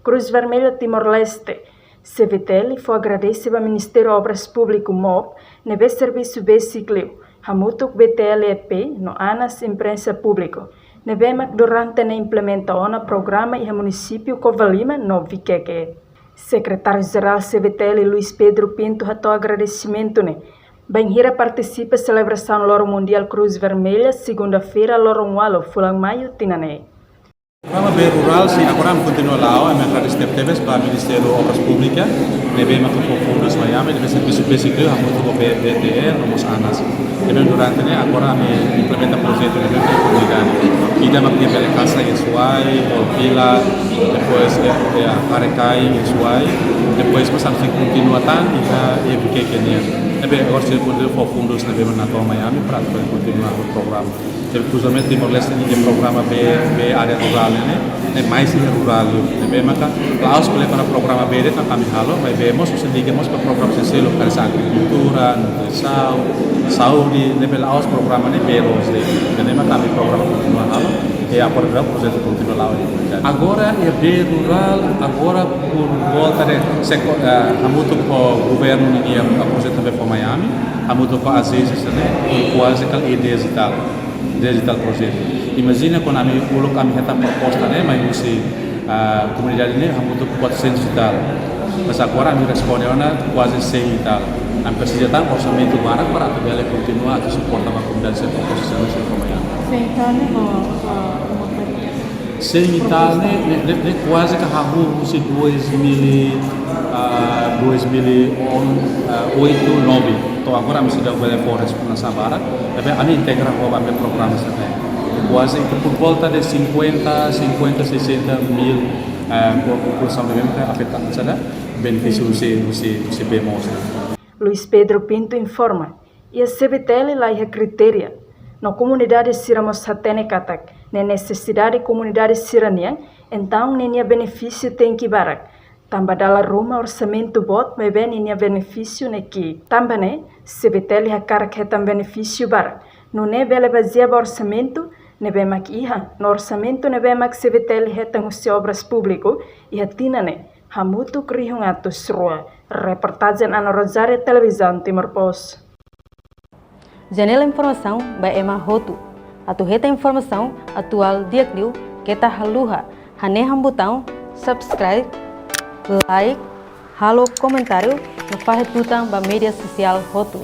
Cruz Vermelha Timor-Leste, CVTL, foi agradecer ao Ministério de Obras Públicas MOP, nebe serviço básico, hamutuk BTLEP, no ANAS Imprensa Pública, nebe durante a implementação do programa e o município Covalima, no Viqueque. Secretário-Geral CVTL Luís Pedro Pinto ratou agradecimento, Banhira participa da celebração do Loro Mundial Cruz Vermelha, segunda-feira, Loro Walo, Fulang Maio, Tinané. O programa B Rural, sim, agora continua lá, eu agradeço para o Ministério de Obras Públicas, nebe fundos Miami, nebe serviço básico, a muito BTE, nos ANAS. Nebe durante, agora implementa projeto de comunidade. Ida makia pela casa em Suai, Olpila, depois a Carecai em Suai, depois mas assim continua tan e o que é nebe agora se continua for fundos nebe nato Miami para continuar o programa. Cruzamento Timor-Leste ini programa B área rural né mais rural nebe maka laos boleh para programa B kan kami halo vai vemos digamos para programa se localizar agricultura, nutrição, saúde nebe laos programa ne B nebe maka kami programa continua halo e agora o projeto continua lá. Agora é B rural, agora por volta de hamuto com o governo ini a projeto B for Miami, hamuto com as vezes né quase que digital projeto. Imagina quando kami reta proposta né, mas você a comunidade né, hamuto 400 e tal. Mas agora a minha resposta é quase 100 e tal. A precisa dar orçamento barato para ela continuar a suportar a comunidade sem proposição de Miami. 100 e tal né, quase que hamu se 2008, 2009. Então agora me sudah boleh forest na Sabara, tapi kami integra com o meu programa também. Quase por volta de 50, 60 mil população mesmo afetada sabe? Benefício se bemos. Luís Pedro Pinto informa, e a CVTL lá é critério. Na comunidade Siramos Satene Katak, na necessidade comunidade Siranian, então nem benefício tem que barak. Tambah dalam rumah orçamento bot meben ini benefício neki. Tambah ne CVTL hakar ketam benefício bar. No ne bele bazia orçamento nebe mak iha. No orçamento nebe mak CVTL hetam usi obras público e hatina ne hamutu krihung atus rua. Reportagem Ana Rosário Televisão Timor Post. Janela informação ba ema hotu. Atu heta informação atual diakliu kita haluha. Hane hambutão subscribe, like, halo comentário, no faz tutang ba media social hotu.